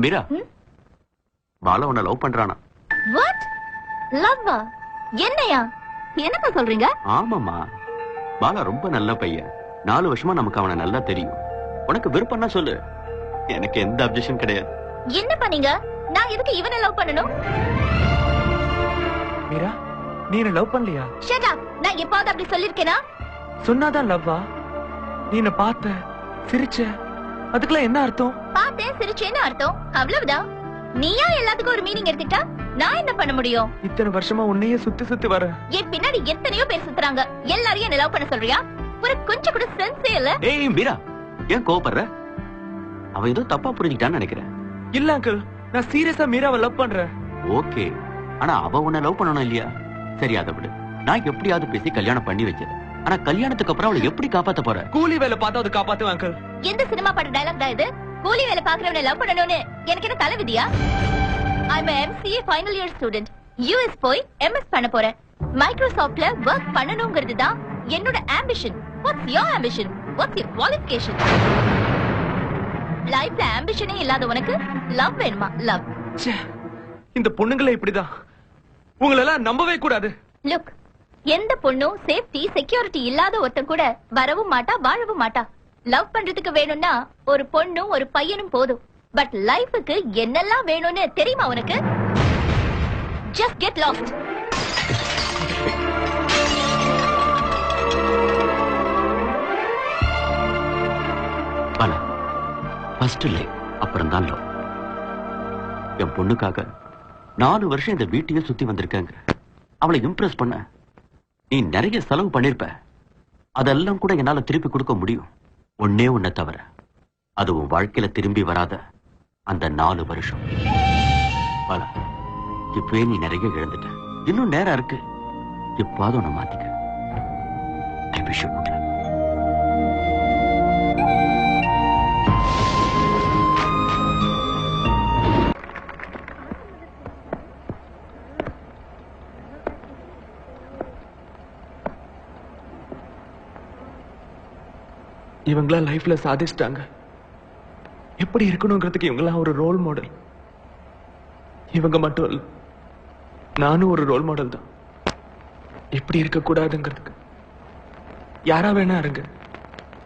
மீரா, பாலா உன்னை லவ் பண்றானா? வாட்? லவ்வா? என்னையா? என்னப்பா சொல்றீங்க? ஆமாமா, பாலா ரொம்ப நல்ல பையன். 4 வருஷமா நமக்கு அவனை நல்லா தெரியும். உனக்கு விருப்பம்னா சொல்லு, எனக்கு எந்த அப்ஜெக்ஷன் கிடையாது. என்னப்பா நீங்க? நான் எதுக்கு இவனை லவ் பண்ணணும்? மீரா, நீ என்ன லவ் பண்ணலையா? Shut up. நான் எப்பாவது அப்படி சொல்லிருக்கேனா? சொன்னாதான் லவ்வா? நீ என்ன பார்த்த, சிரிச்ச, அதுக்கெல்லாம் என்ன அர்த்தம்? பார்த்தேன், சிரிச்சேன்னு அர்த்தம், அவ்வளவுதான். நீயா எல்லாத்துக்கும் ஒரு மீனிங் எடுத்துட்டா நான் என்ன பண்ண முடியும்? இத்தனை வருஷமா உன்னையே சுத்தி சுத்தி வர. என் பின்னாடி எத்தனையோ பேர் சுத்துறாங்க. எல்லாரையும் என்ன லவ் பண்ண சொல்றியா? ஒரு கொஞ்சம் கூட சென்ஸே இல்ல. ஏய் மீரா, ஏன் கோவப்படுற? அவ ஏதோ தப்பா புரிஞ்சுக்கிட்டான்னு நினைக்கிறேன். இல்ல அங்கிள், நான் சீரியஸா மீராவை லவ் பண்றேன். ஓகே, ஆனா அவ உன்னை லவ் பண்ணணும் இல்லையா? சரி, அதை விடு. நான் எப்படியாவது பேசி கல்யாணம் பண்ணி வச்சது. ஆனா கல்யாணத்துக்கு அப்புறம் அவளை எப்படி காப்பாத்த போற? கூலி வேலை பார்த்தா அது காப்பாத்துவேன் அங்கிள். எந்த சினிமா பாட்டு டயலாக் தான் இது? கூலி வேலை பாக்குறவனை லவ் பண்ணணும்னு எனக்கு என்ன தலைவிதியா? I'm a MCA final year student. US போய் MS பண்ண போறேன். மைக்ரோசாஃப்ட்ல வர்க் பண்ணணும்ங்கிறது தான் என்னோட ambition. What's your ambition? What's your qualification? லைஃப்ல ஆம்பிஷனே இல்லாத உனக்கு லவ் வேணுமா? லவ். இந்த பொண்ணுங்களே இப்படிதான். உங்களெல்லாம் நம்பவே கூடாது. லுக், எந்த பொண்ணும் சேஃப்டி செக்யூரிட்டி இல்லாத ஒருத்தன் கூட வரவும் மாட்டா, வாழவும் மாட்டா. லவ் பண்றதுக்கு வேணும்னா ஒரு பொண்ணும் ஒரு பையனும் போதும். பட் லைஃபுக்கு என்னெல்லாம் வேணும்னு தெரியுமா உனக்கு? Just get lost. Bala, first life, அப்புறம் தான் லவ். என் பொண்ணுக்காக 4 வருஷம் இந்த வீட்டையே சுத்தி வந்திருக்காங்க. அவளை இம்ப்ரெஸ் பண்ண நீ நிறைய செலவு பண்ணிருப்ப. அதெல்லாம் கூட என்னால திருப்பி கொடுக்க முடியும். ஒன்னே ஒன்ன தவிர, அது உன் வாழ்க்கையில திரும்பி வராத அந்த 4 வருஷம். பாலா, இப்பவே நீ நிறைய இழந்துட்ட. இன்னும் நேரம் இருக்கு. எப்பாவது உன்னை மாத்திக்க. I wish you good luck. இவங்களா லைஃப்ல சாதிச்சிட்டாங்க. எப்படி இருக்கணுங்கிறதுக்கு இவங்களாம் ஒரு ரோல் மாடல். இவங்க மட்டும் இல்ல, நானும் ஒரு ரோல் மாடல் தான். எப்படி இருக்க கூடாதுங்கிறதுக்கு. யாரா வேணா இருங்க,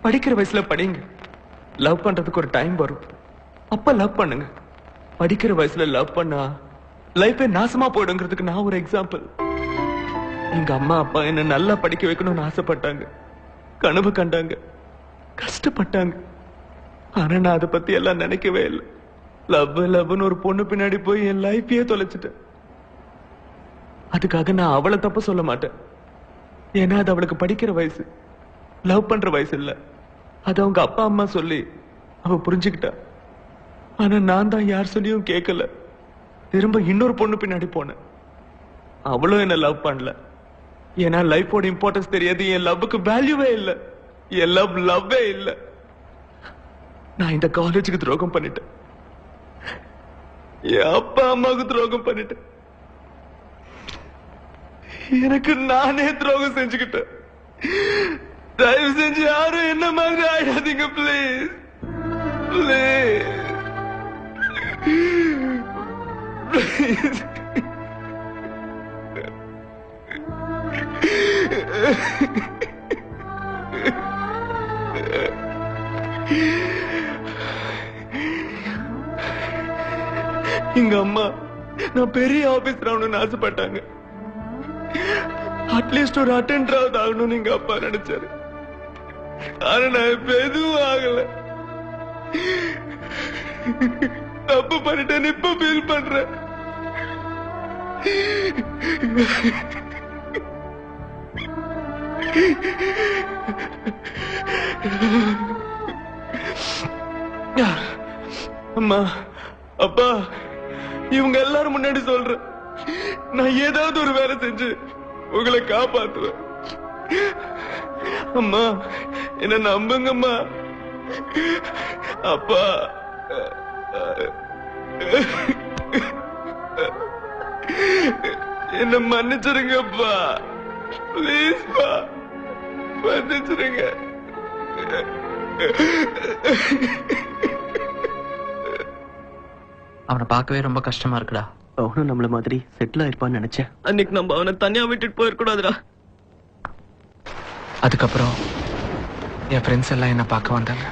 படிக்கிற வயசுல படிங்க. லவ் பண்றதுக்கு ஒரு டைம் வரும், அப்ப லவ் பண்ணுங்க. படிக்கிற வயசுல லவ் பண்ணா லைஃபே நாசமா போயிடுங்கிறதுக்கு நான் ஒரு எக்ஸாம்பிள். எங்க அம்மா அப்பா என்ன நல்லா படிக்க வைக்கணும்னு ஆசைப்பட்டாங்க, கனவு கண்டாங்க, கஷ்டப்பட்டாங்க. ஆனா நான் அதை பத்தி எல்லாம் நினைக்கவே இல்லை. லவ் லவ்னு ஒரு பொண்ணு பின்னாடி போய் என் லைஃபையே தொலைச்சிட்டேன். அதுக்காக நான் அவளை தப்பு சொல்ல மாட்டேன். ஏன்னா அது அவளுக்கு படிக்கிற வயசு, லவ் பண்ற வயசு இல்ல. அது அவங்க அப்பா அம்மா சொல்லி அவ புரிஞ்சுக்கிட்டா. ஆனா நான் தான் யார் சொல்லியும் கேட்கல. திரும்ப இன்னொரு பொண்ணு பின்னாடி போனேன். அவளும் என்ன லவ் பண்ணல. ஏன்னா லைஃபோட இம்பார்ட்டன்ஸ் தெரியாது. என் லவ்வுக்கு வேல்யூவே இல்லை. என் லவ்வே இல்ல. நான் இந்த காலேஜுக்கு துரோகம் பண்ணிட்டேன். என் அப்பா அம்மாவுக்கு துரோகம் பண்ணிட்டேன். எனக்கு நானே துரோகம் செஞ்சுக்கிட்டேன். தயவு செஞ்சு யாரும் என்ன மாதிரி ஆயிடாதீங்க பிளீஸ், பிளீஸ். எங்க அம்மா நான் பெரிய ஆபீசர் ஆகணும்னு ஆசைப்பட்டாங்க. அட்லீஸ்ட் ஒரு அட்டெண்டராவது ஆகணும்னு எங்க அப்பா நினைச்சாரு. ஆனா நான் இப்ப எதுவும் ஆகல. தப்பு பண்ணிட்டேன்னு இப்ப ஃபீல் பண்றேன். அம்மா அப்பா, இவங்க எல்லாரும் முன்னாடி சொல்றேன், நான் ஏதாவது ஒரு வேலை செஞ்சு உங்களை காப்பாத்துவேன். அம்மா என்ன நம்புங்கம்மா. அப்பா என்ன மன்னிச்சிருங்கப்பா, பிளீஸ்பா, மன்னிச்சிருங்க. அவனை பார்க்கவே ரொம்ப கஷ்டமா இருக்குடா. அவனும் நம்மள மாதிரி செட்டில் ஆயிருப்பான்னு நினைச்சேன். அன்னைக்கு நம்ம அவனை தனியா விட்டுட்டு போயிடக்கூடாதுடா. அதுக்கப்புறம் என் ஃப்ரெண்ட்ஸ் எல்லாம் என்ன பார்க்க வந்தாங்க.